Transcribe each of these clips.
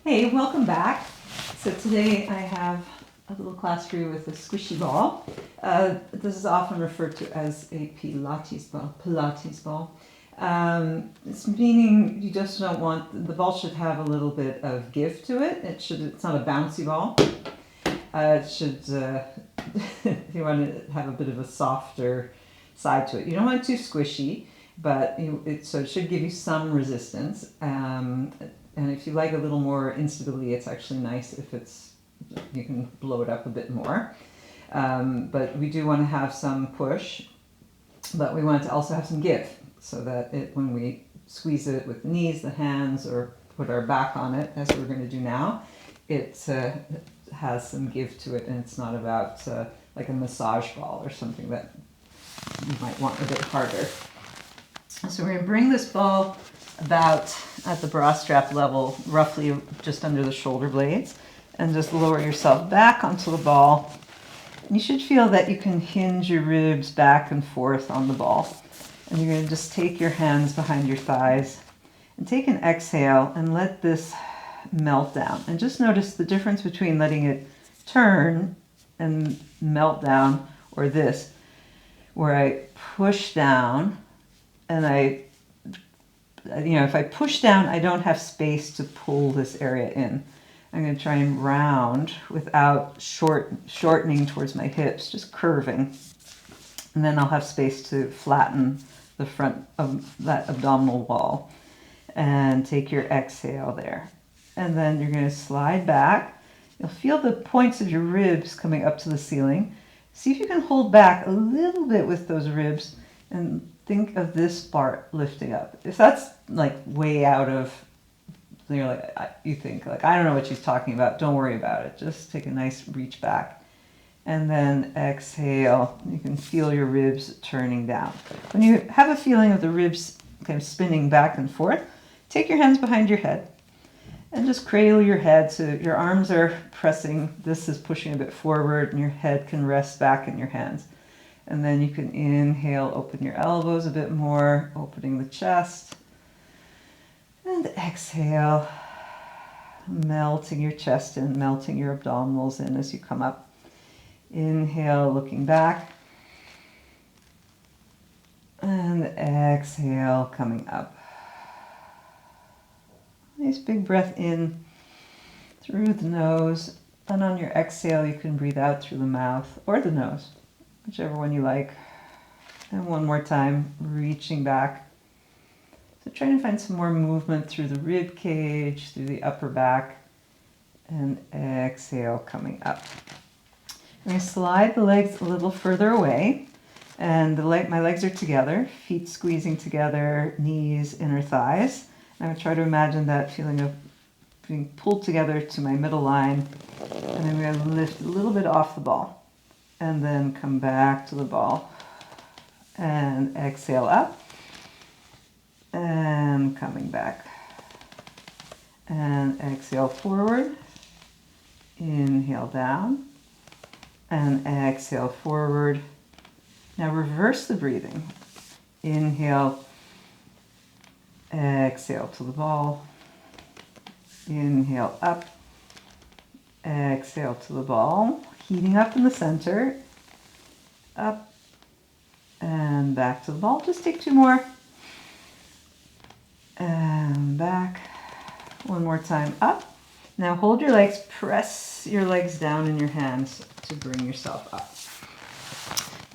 Hey, welcome back. So today I have a little class for you with a squishy ball. This is often referred to as a Pilates ball. It's meaning you just don't want, the ball should have a little bit of give to it. It's not a bouncy ball. It should, you want to have a bit of a softer side to it. You don't want it too squishy, but so it should give you some resistance. And if you like a little more instability, it's actually nice if you can blow it up a bit more. But we do want to have some push, but we want to also have some give, so that when we squeeze it with the knees, the hands, or put our back on it, as we're going to do now, it has some give to it, and it's not about like a massage ball or something that you might want a bit harder. So we're going to bring this ball about at the bra strap level, roughly just under the shoulder blades, and just lower yourself back onto the ball. And you should feel that you can hinge your ribs back and forth on the ball. And you're going to just take your hands behind your thighs and take an exhale and let this melt down. And just notice the difference between letting it turn and melt down, or this, where I push down and if I push down, I don't have space to pull this area in. I'm going to try and round without shortening towards my hips, just curving. And then I'll have space to flatten the front of that abdominal wall. And take your exhale there. And then you're going to slide back. You'll feel the points of your ribs coming up to the ceiling. See if you can hold back a little bit with those ribs and think of this part lifting up. If that's like way out of, you think like, I don't know what she's talking about, don't worry about it. Just take a nice reach back. And then exhale. You can feel your ribs turning down. When you have a feeling of the ribs kind of spinning back and forth, take your hands behind your head and just cradle your head so your arms are pressing. This is pushing a bit forward, and your head can rest back in your hands. And then you can inhale, open your elbows a bit more, opening the chest. And exhale, melting your chest in, melting your abdominals in as you come up. Inhale, looking back. And exhale, coming up. Nice big breath in through the nose. And on your exhale, you can breathe out through the mouth or the nose, whichever one you like. And one more time, reaching back. So try to find some more movement through the rib cage, through the upper back, and exhale, coming up. I'm going to slide the legs a little further away, and my legs are together, feet squeezing together, knees, inner thighs. I'm going to try to imagine that feeling of being pulled together to my middle line, and I'm going to lift a little bit off the ball, and then come back to the ball, and exhale up, and coming back, and exhale forward, inhale down, and exhale forward. Now reverse the breathing. Inhale, exhale to the ball, inhale up, exhale to the ball, heating up in the center, up and back to the ball. Just take two more, and back. One more time, up. Now hold your legs, press your legs down in your hands to bring yourself up.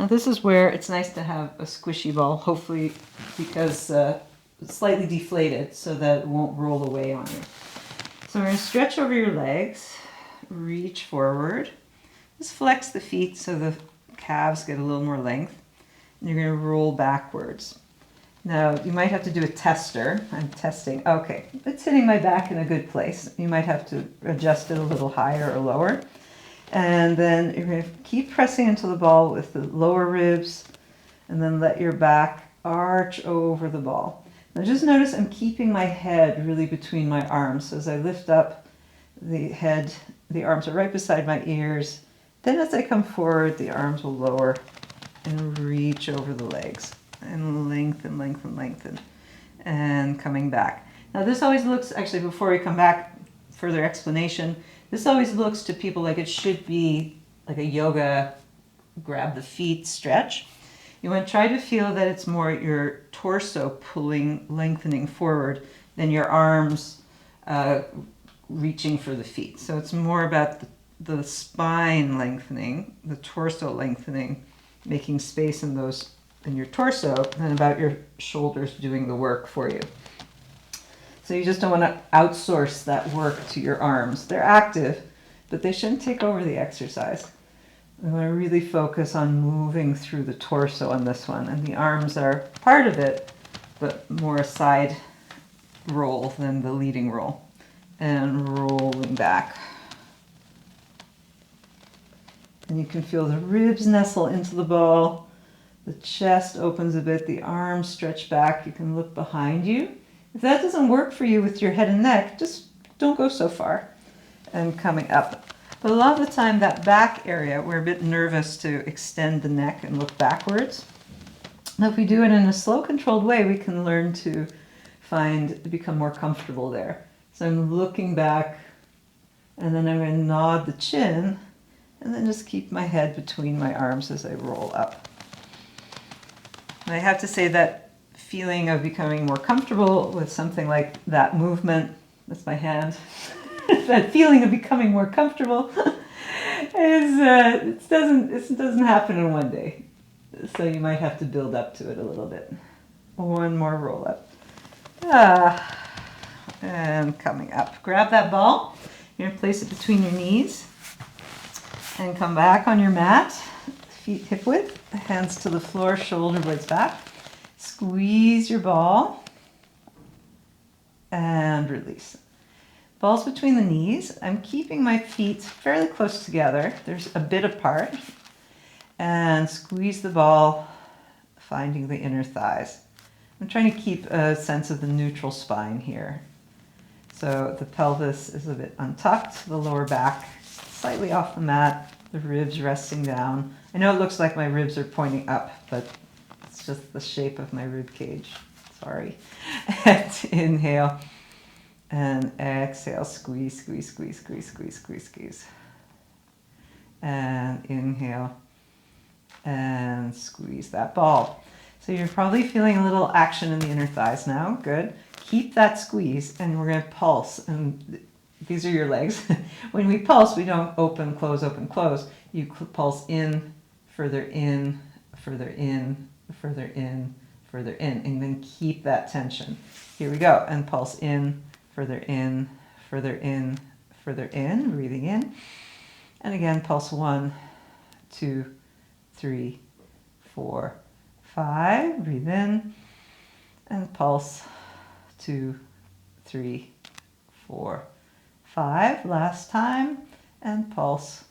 Now this is where it's nice to have a squishy ball, hopefully because it's slightly deflated so that it won't roll away on you. So we're going to stretch over your legs, reach forward, just flex the feet so the calves get a little more length, and you're going to roll backwards. Now you might have to do a tester. I'm testing. Okay, it's hitting my back in a good place. You might have to adjust it a little higher or lower. And then you're going to keep pressing into the ball with the lower ribs, and then let your back arch over the ball. Now just notice I'm keeping my head really between my arms. So as I lift up the head, the arms are right beside my ears. Then as I come forward, the arms will lower and reach over the legs and lengthen, lengthen, lengthen, and coming back. Now this always looks, actually before we come back, further explanation, this always looks to people like it should be like a yoga grab the feet stretch. You want to try to feel that it's more your torso pulling, lengthening forward than your arms reaching for the feet. So it's more about the spine lengthening, the torso lengthening, making space in your torso, than about your shoulders doing the work for you. So you just don't want to outsource that work to your arms. They're active, but they shouldn't take over the exercise. We want to really focus on moving through the torso on this one, and the arms are part of it, but more a side roll than the leading roll. And rolling back. And you can feel the ribs nestle into the ball. The chest opens a bit, the arms stretch back. You can look behind you. If that doesn't work for you with your head and neck, just don't go so far. And coming up. But a lot of the time, that back area, we're a bit nervous to extend the neck and look backwards. Now, if we do it in a slow, controlled way, we can learn to become more comfortable there. So I'm looking back, and then I'm going to nod the chin, and then just keep my head between my arms as I roll up. And I have to say that feeling of becoming more comfortable with something like that movement, that's my hand, that feeling of becoming more comfortable it doesn't happen in one day. So you might have to build up to it a little bit. One more roll up. And coming up. Grab that ball. You're going to place it between your knees. And come back on your mat. Feet hip width. Hands to the floor, shoulder blades back. Squeeze your ball. And release. Ball's between the knees. I'm keeping my feet fairly close together. There's a bit apart. And squeeze the ball, finding the inner thighs. I'm trying to keep a sense of the neutral spine here. So the pelvis is a bit untucked, the lower back slightly off the mat, the ribs resting down. I know it looks like my ribs are pointing up, but it's just the shape of my rib cage. Sorry. And inhale and exhale, squeeze, squeeze, squeeze, squeeze, squeeze, squeeze, squeeze. And inhale and squeeze that ball. So you're probably feeling a little action in the inner thighs now. Good. Keep that squeeze, and we're going to pulse. And these are your legs. When we pulse, we don't open, close, open, close. You pulse in, further in, further in, further in, further in, and then keep that tension. Here we go. And pulse in, further in, further in, further in, breathing in. And again, pulse 1, 2, 3, 4, 5, breathe in, and pulse 2, 3, 4, 5. Last time, and pulse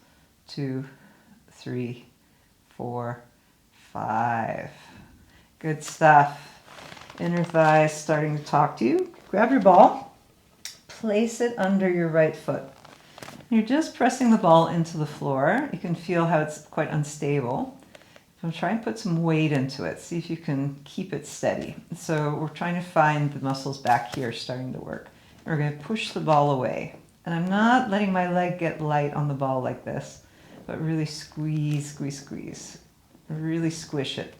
2, 3, 4, 5. Good stuff. Inner thighs starting to talk to you. Grab your ball, place it under your right foot. You're just pressing the ball into the floor. You can feel how it's quite unstable. So try and put some weight into it. See if you can keep it steady. So we're trying to find the muscles back here starting to work. We're going to push the ball away. And I'm not letting my leg get light on the ball like this, but really squeeze, squeeze, squeeze. Really squish it.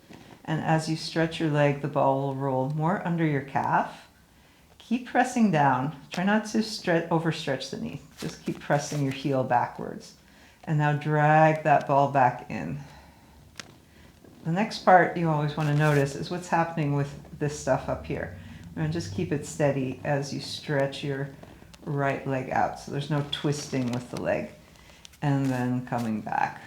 And as you stretch your leg, the ball will roll more under your calf. Keep pressing down. Try not to overstretch the knee. Just keep pressing your heel backwards. And now drag that ball back in. The next part you always want to notice is what's happening with this stuff up here. And just keep it steady as you stretch your right leg out. So there's no twisting with the leg. And then coming back.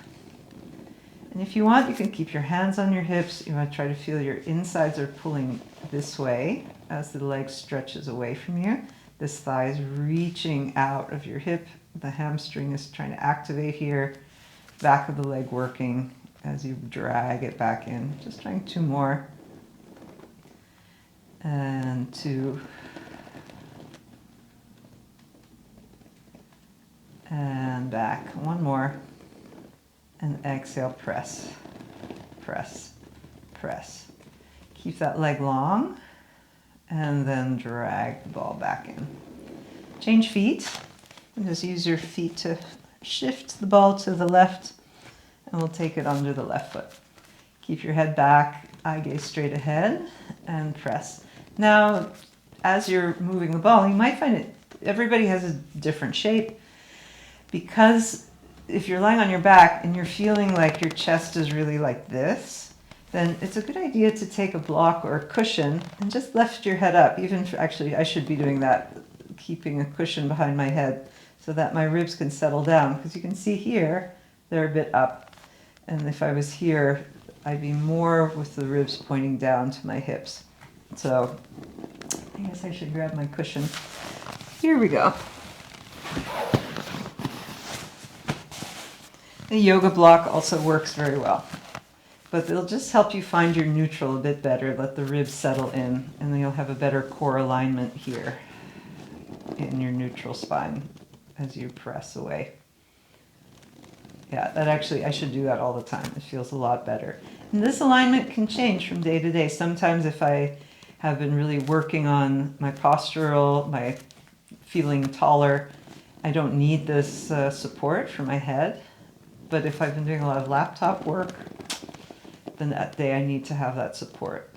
And if you want, you can keep your hands on your hips. You want to try to feel your insides are pulling this way as the leg stretches away from you. This thigh is reaching out of your hip. The hamstring is trying to activate here. Back of the leg working as you drag it back in. Just trying 2 more. And 2. And back. 1 more. And exhale, press, press, press. Keep that leg long. And then drag the ball back in. Change feet. And just use your feet to shift the ball to the left, and we'll take it under the left foot. Keep your head back, eye gaze straight ahead, and press. Now, as you're moving the ball, you might find everybody has a different shape, because if you're lying on your back and you're feeling like your chest is really like this, then it's a good idea to take a block or a cushion and just lift your head up. Actually, I should be doing that, keeping a cushion behind my head so that my ribs can settle down. Because you can see here, they're a bit up. And if I was here, I'd be more with the ribs pointing down to my hips. So I guess I should grab my cushion. Here we go. The yoga block also works very well, but it'll just help you find your neutral a bit better, let the ribs settle in, and then you'll have a better core alignment here in your neutral spine as you press away. Yeah, I should do that all the time. It feels a lot better. And this alignment can change from day to day. Sometimes if I have been really working on my postural, my feeling taller, I don't need this support for my head. But if I've been doing a lot of laptop work, then that day I need to have that support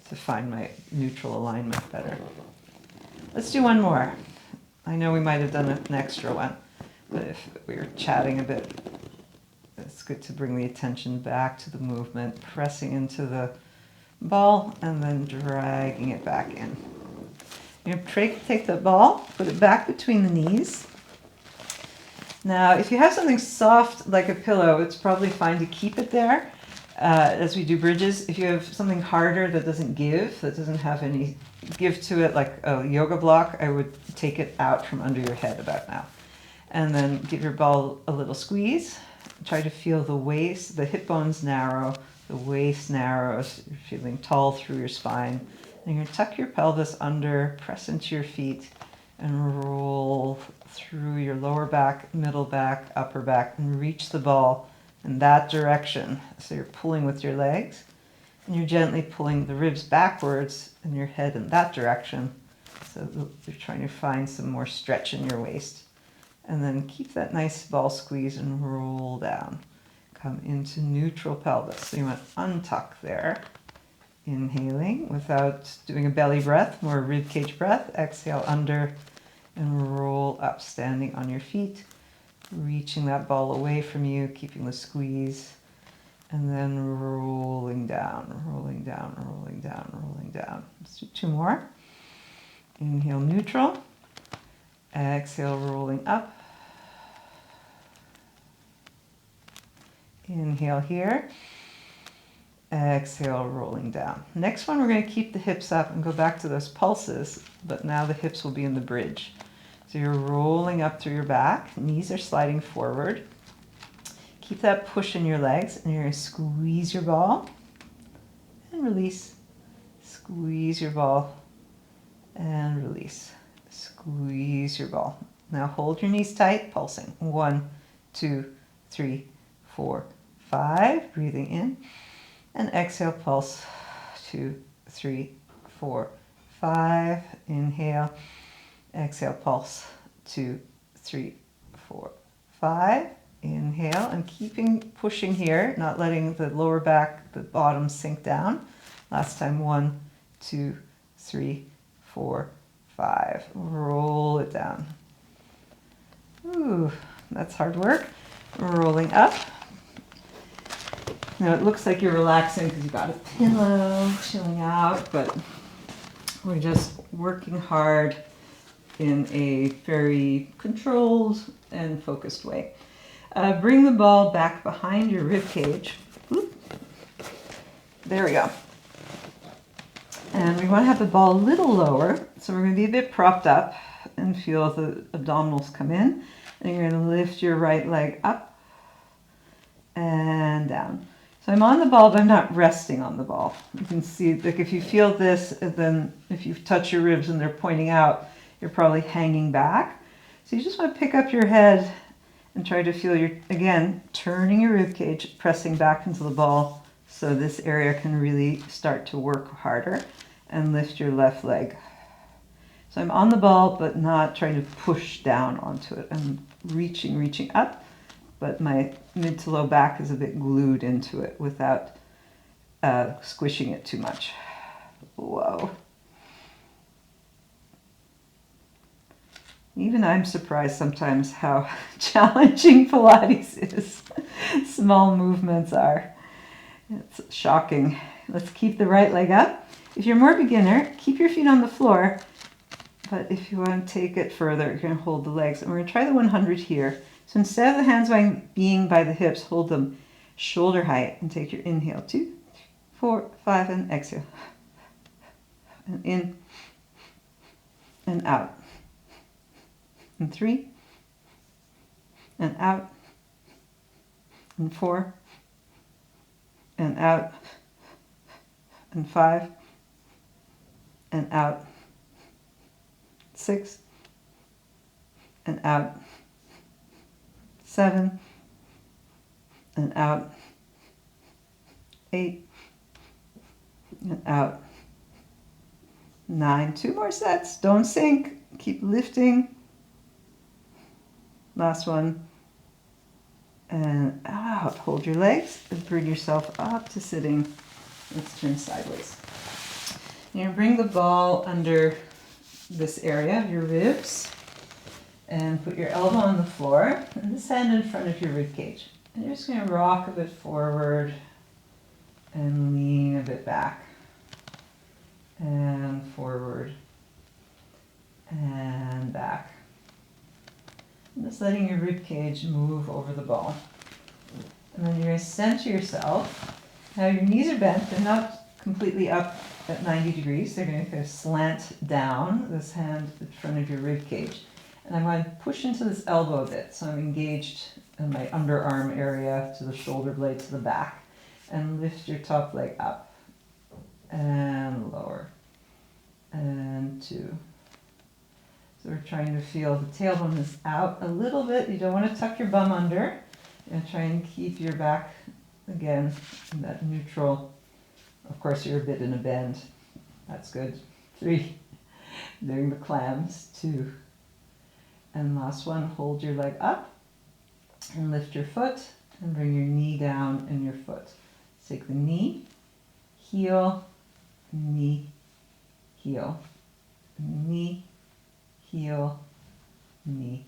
to find my neutral alignment better. Let's do one more. I know we might have done an extra one, but if we were chatting a bit, it's good to bring the attention back to the movement, pressing into the ball and then dragging it back in. You're going to take the ball, put it back between the knees. Now, if you have something soft like a pillow, it's probably fine to keep it there as we do bridges. If you have something harder that doesn't have any give to it, like a yoga block, I would take it out from under your head about now. And then give your ball a little squeeze. Try to feel the waist, the hip bones narrow, the waist narrows. You're feeling tall through your spine. And you're going to tuck your pelvis under, press into your feet, and roll through your lower back, middle back, upper back, and reach the ball in that direction. So you're pulling with your legs, and you're gently pulling the ribs backwards and your head in that direction. So you're trying to find some more stretch in your waist. And then keep that nice ball squeeze and roll down. Come into neutral pelvis. So you want to untuck there. Inhaling without doing a belly breath, more rib cage breath. Exhale under and roll up, standing on your feet, reaching that ball away from you, keeping the squeeze, and then rolling down, rolling down, rolling down, rolling down. Let's do two more. Inhale, neutral. Exhale, rolling up. Inhale here. Exhale, rolling down. Next one, we're going to keep the hips up and go back to those pulses, but now the hips will be in the bridge. So you're rolling up through your back, knees are sliding forward. Keep that push in your legs, and you're going to squeeze your ball and release. Squeeze your ball and release. Squeeze your ball. Now hold your knees tight, pulsing. 1, 2, 3, 4, 5. Breathing in. And exhale, pulse. 2, 3, 4, 5. Inhale. Exhale, pulse. 2, 3, 4, 5. Inhale, and pushing here, not letting the lower back, the bottom sink down. Last time, 1, 2, 3, 4, 5. Roll it down. Ooh, that's hard work. Rolling up. Now it looks like you're relaxing because you've got a pillow, chilling out, but we're just working hard in a very controlled and focused way. Bring the ball back behind your rib cage. Oop. There we go. And we want to have the ball a little lower, so we're going to be a bit propped up and feel the abdominals come in. And you're going to lift your right leg up and down. So I'm on the ball, but I'm not resting on the ball. You can see, like, if you feel this, and then if you touch your ribs and they're pointing out, you're probably hanging back. So you just want to pick up your head and try to feel again, turning your rib cage, pressing back into the ball so this area can really start to work harder, and lift your left leg. So I'm on the ball, but not trying to push down onto it. I'm reaching up, but my mid to low back is a bit glued into it without squishing it too much. Whoa. Even I'm surprised sometimes how challenging Pilates is. Small movements are. It's shocking. Let's keep the right leg up. If you're more beginner, keep your feet on the floor. But if you want to take it further, you're going to hold the legs. And we're going to try the 100 here. So instead of the hands being by the hips, hold them shoulder height and take your inhale. 2, 3, 4, 5, and exhale. And in and out. And 3, and out, and 4, and out, and 5, and out, 6, and out, 7, and out, 8, and out, 9. 2 more sets. Don't sink. Keep lifting. Last one, and out. Hold your legs and bring yourself up to sitting. Let's turn sideways. You're going to bring the ball under this area of your ribs and put your elbow on the floor and this hand in front of your rib cage. And you're just going to rock a bit forward and lean a bit back and forward and back. Just letting your rib cage move over the ball. And then you're going to center yourself. Now your knees are bent. They're not completely up at 90 degrees. They're going to kind of slant down, this hand in front of your rib cage. And I'm going to push into this elbow a bit. So I'm engaged in my underarm area to the shoulder blade to the back. And lift your top leg up. And lower. And 2. So we're trying to feel the tailbone is out a little bit. You don't want to tuck your bum under. And try and keep your back, again, in that neutral. Of course, you're a bit in a bend. That's good. 3. Doing the clams. 2. And last one, hold your leg up. And lift your foot. And bring your knee down and your foot. Take the knee, heel, knee, heel. Knee, heel, knee,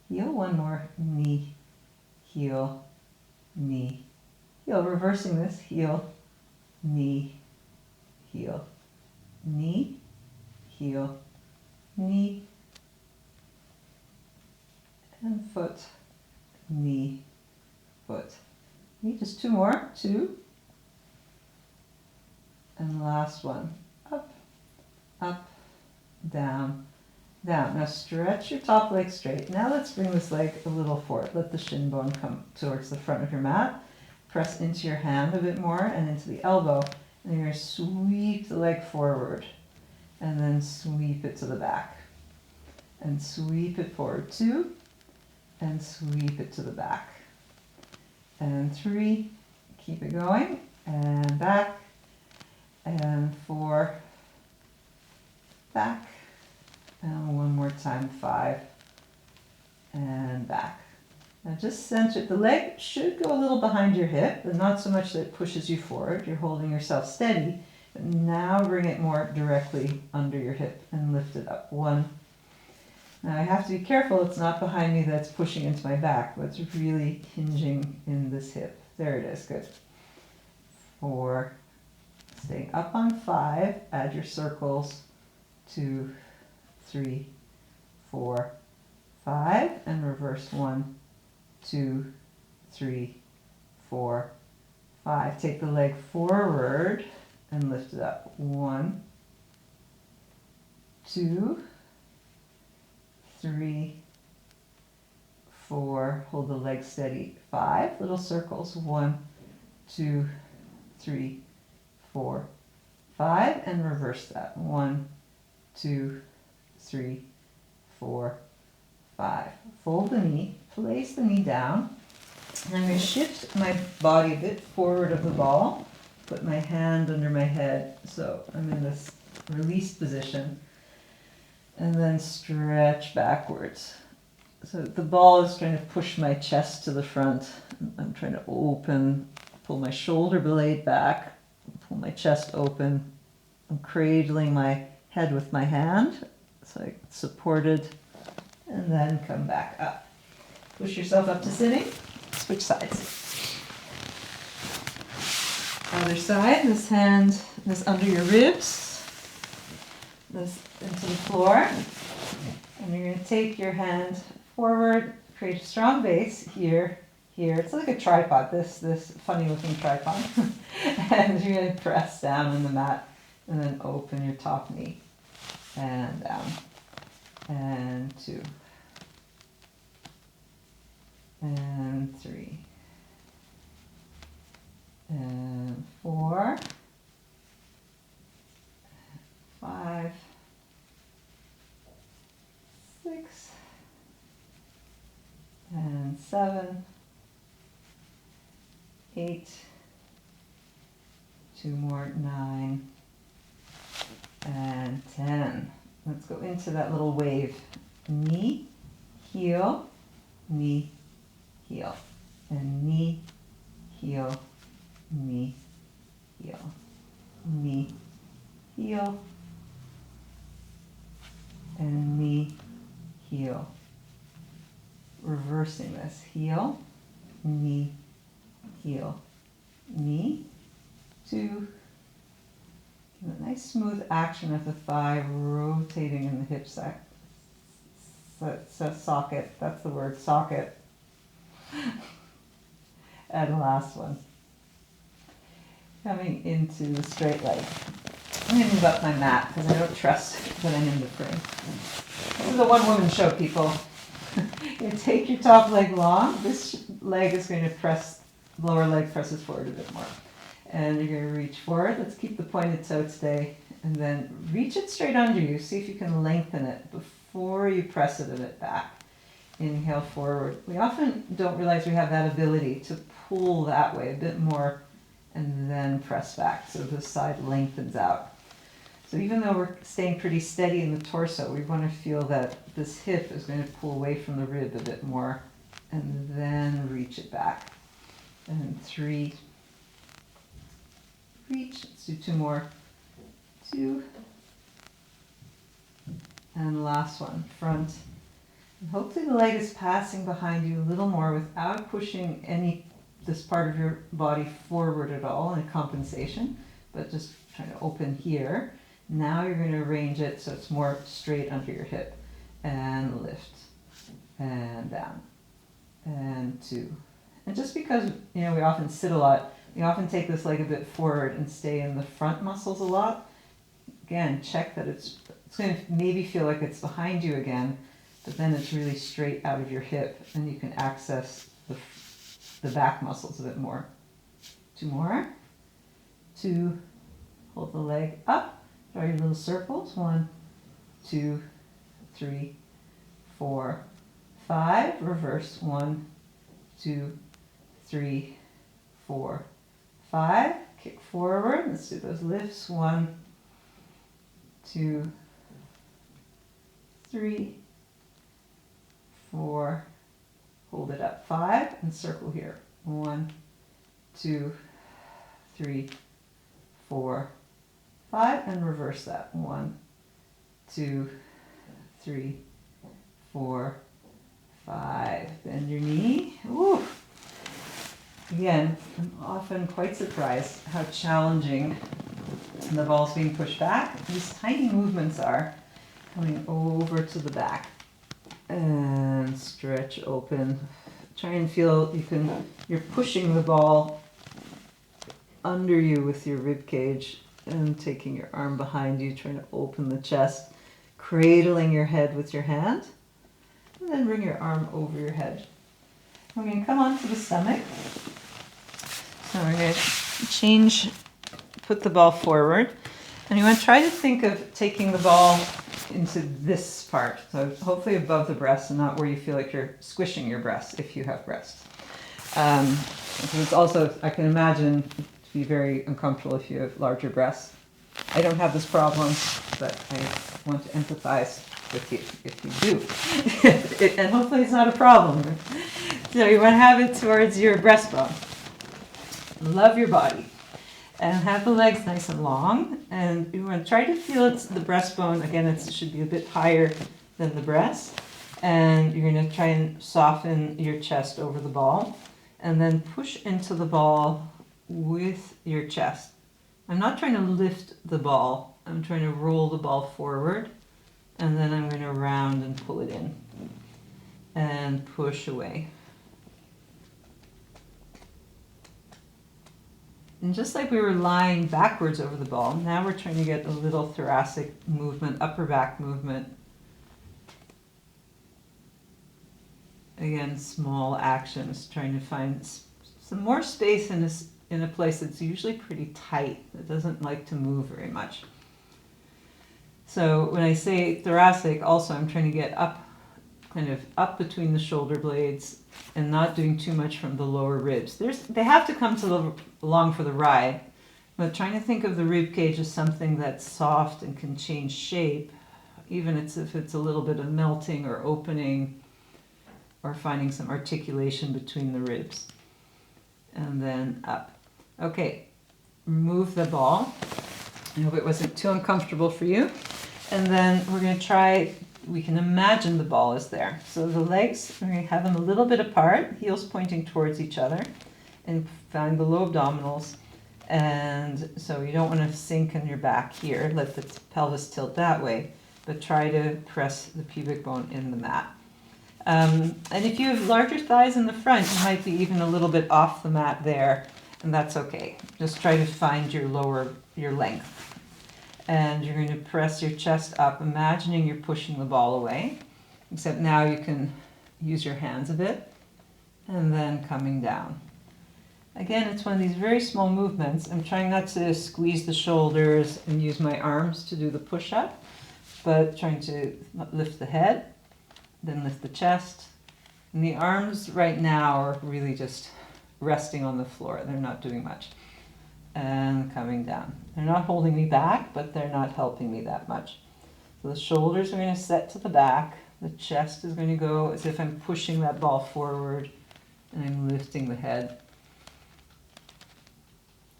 heel. One more, knee, heel, knee, heel. Reversing this, heel, knee, heel, knee, heel, knee, and foot, knee, foot. Knee. Just 2 more, 2, and last one, up, up, down, down. Now stretch your top leg straight. Now let's bring this leg a little forward. Let the shin bone come towards the front of your mat. Press into your hand a bit more and into the elbow. And you're going to sweep the leg forward. And then sweep it to the back. And sweep it forward. 2. And sweep it to the back. And 3. Keep it going. And back. And 4. Back. And one more time, 5, and back. Now just center it. The leg should go a little behind your hip, but not so much that it pushes you forward. You're holding yourself steady, but now bring it more directly under your hip and lift it up. 1. Now I have to be careful it's not behind me that's pushing into my back, but it's really hinging in this hip. There it is, good. 4, staying up on 5, add your circles, 2, 3, 4, 5, and reverse 1, 2, 3, 4, 5. Take the leg forward and lift it up. 1, 2, 3, 4. Hold the leg steady. 5 little circles. 1, 2, 3, 4, 5, and reverse that. 1, 2, 3, 4, 5. Fold the knee, place the knee down. And I'm going to shift my body a bit forward of the ball. Put my hand under my head, so I'm in this released position. and then stretch backwards. So the ball is trying to push my chest to the front. I'm trying to open, pull my shoulder blade back, pull my chest open. I'm cradling my head with my hand, so I supported, and then come back up. Push yourself up to sitting. Switch sides. Other side, this hand is under your ribs, this into the floor, and you're going to take your hand forward, create a strong base here, here. It's like a tripod, this funny looking tripod. And you're going to press down on the mat and then open your top knee and down. And 2. And 3. And 4. 5. 6. And 7. 8. 2 more, 9. And 10. Let's go into that little wave. Knee, heel, knee, heel. And knee, heel, knee, heel. Knee, heel. And knee, heel. Reversing this. Heel, knee, heel. Knee, 2. A nice smooth action of the thigh rotating in the hip socket. That's the word, socket. And last one. Coming into the straight leg. I'm going to move up my mat because I don't trust that I'm in the frame. This is a one-woman show, people. You take your top leg long. This leg is going to press, lower leg presses forward a bit more. And you're going to reach forward. Let's keep the pointed toe today. And then reach it straight under you. See if you can lengthen it before you press it a bit back. Inhale forward. We often don't realize we have that ability to pull that way a bit more and then press back so the side lengthens out. So even though we're staying pretty steady in the torso, we want to feel that this hip is going to pull away from the rib a bit more and then reach it back. And 3. Reach. Let's do 2 more. 2. And last one, front. And hopefully the leg is passing behind you a little more without pushing this part of your body forward at all in a compensation, but just trying to open here. Now you're going to arrange it so it's more straight under your hip. And lift. And down. And 2. And just because, we often sit a lot, we often take this leg a bit forward and stay in the front muscles a lot. Again, check that it's going to maybe feel like it's behind you again, but then it's really straight out of your hip and you can access the back muscles a bit more. 2 more. 2. Hold the leg up. Draw your little circles. 1, 2, 3, 4, 5. Reverse. 1, 2, 3, 4, 5. Kick forward. Let's do those lifts. 1, 2, 3, 4. Hold it up. 5 and circle here. 1, 2, 3, 4, 5 and reverse that. 1, 2, 3, 4, 5. Bend your knee. Woo. Again, I'm often quite surprised how challenging the ball's being pushed back. These tiny movements are coming over to the back. And stretch open. Try and feel you're pushing the ball under you with your rib cage and taking your arm behind you, trying to open the chest, cradling your head with your hand, and then bring your arm over your head. We're going to come onto the stomach. So we're going to put the ball forward, and you want to try to think of taking the ball into this part, so hopefully above the breast and not where you feel like you're squishing your breast if you have breasts. It's also, I can imagine, to be very uncomfortable if you have larger breasts. I don't have this problem, but I want to empathize. if you do. And hopefully it's not a problem. So you want to have it towards your breastbone. Love your body. And have the legs nice and long. And you want to try to feel the breastbone. Again, it should be a bit higher than the breast. And you're going to try and soften your chest over the ball. And then push into the ball with your chest. I'm not trying to lift the ball. I'm trying to roll the ball forward. And then I'm going to round and pull it in. And push away. And just like we were lying backwards over the ball, now we're trying to get a little thoracic movement, upper back movement. Again, small actions, trying to find some more space in a place that's usually pretty tight. It doesn't like to move very much. So when I say thoracic, also I'm trying to get up, kind of up between the shoulder blades and not doing too much from the lower ribs. They have to come along for the ride, but trying to think of the rib cage as something that's soft and can change shape, even if it's a little bit of melting or opening or finding some articulation between the ribs. And then up. Okay, remove the ball. I hope it wasn't too uncomfortable for you. And then we're going to try, we can imagine the ball is there. So the legs, we're going to have them a little bit apart, heels pointing towards each other, and find the low abdominals. And so you don't want to sink in your back here, let the pelvis tilt that way, but try to press the pubic bone in the mat. And if you have larger thighs in the front, you might be even a little bit off the mat there, and that's okay. Just try to find your length. And you're going to press your chest up, imagining you're pushing the ball away, except now you can use your hands a bit, and then coming down. Again, it's one of these very small movements. I'm trying not to squeeze the shoulders and use my arms to do the push-up, but trying to lift the head, then lift the chest. And the arms right now are really just resting on the floor. They're not doing much. And coming down. They're not holding me back, but they're not helping me that much. So the shoulders are going to set to the back. The chest is going to go as if I'm pushing that ball forward, and I'm lifting the head.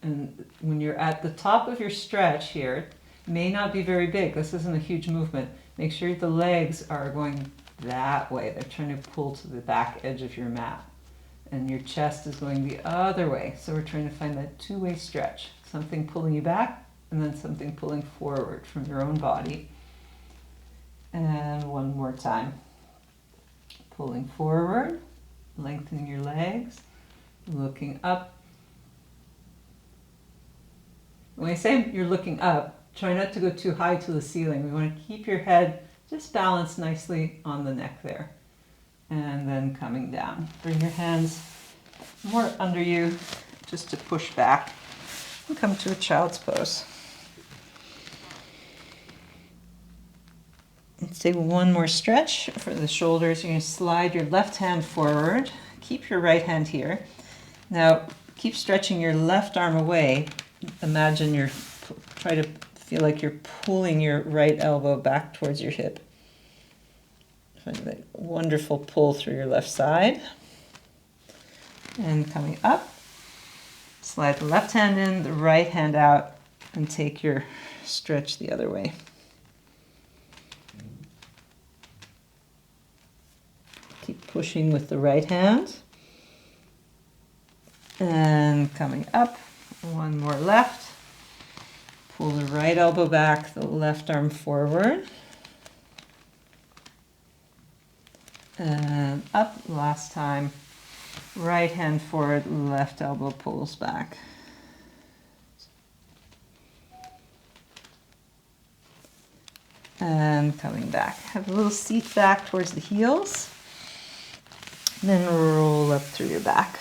And when you're at the top of your stretch here, it may not be very big. This isn't a huge movement. Make sure the legs are going that way. They're trying to pull to the back edge of your mat. And your chest is going the other way. So we're trying to find that two-way stretch. Something pulling you back, and then something pulling forward from your own body. And one more time. Pulling forward, lengthening your legs, looking up. When I say you're looking up, try not to go too high to the ceiling. We want to keep your head just balanced nicely on the neck there. And then coming down. Bring your hands more under you just to push back and come to a child's pose. Let's take one more stretch for the shoulders. You're going to slide your left hand forward. Keep your right hand here. Now keep stretching your left arm away. Imagine try to feel like you're pulling your right elbow back towards your hip. Find that wonderful pull through your left side. And coming up, slide the left hand in, the right hand out, and take your stretch the other way. Keep pushing with the right hand. And coming up, one more left. Pull the right elbow back, the left arm forward. And up, last time. Right hand forward, left elbow pulls back. And coming back. Have a little seat back towards the heels. Then roll up through your back.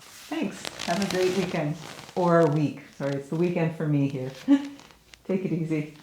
Thanks. Have a great weekend. Or week. Sorry, it's the weekend for me here. Take it easy.